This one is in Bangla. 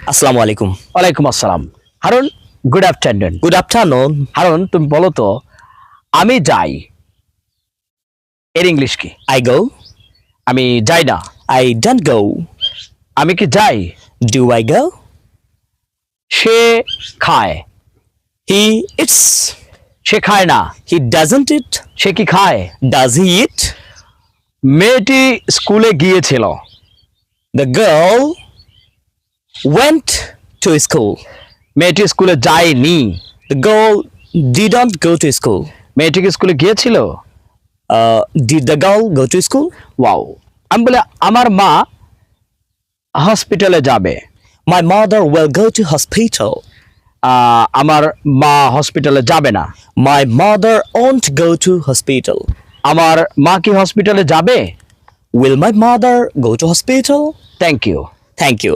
আসসালামু আলাইকুম। ওয়ালাইকুম আসসালাম। Harun, good afternoon. Good afternoon. Harun, তুমি বলো তো, আমি যাই এর ইংলিশ কি? I go. আমি যাই না। I don't go. আমি কি যাই? Do I go? সে খায়। He eats. সে খায় না। হি ডাজন্ট ইট। সে কি খায়? ডাজ হি ইট? মেয়েটি স্কুলে গিয়েছিল। The girl went to school. মেয়েটি স্কুলে যায়নি। The girl didn't go to school. মেয়েটি কি স্কুলে গিয়েছিল? Did the girl go to school? Wow. আমি বলে আমার মা হসপিটালে যাবে। My mother will go to hospital. আমার মা হসপিটালে যাবে না। My mother won't go to hospital. আমার মা কি হসপিটালে যাবে? Will my mother go to hospital? Thank you. Thank you.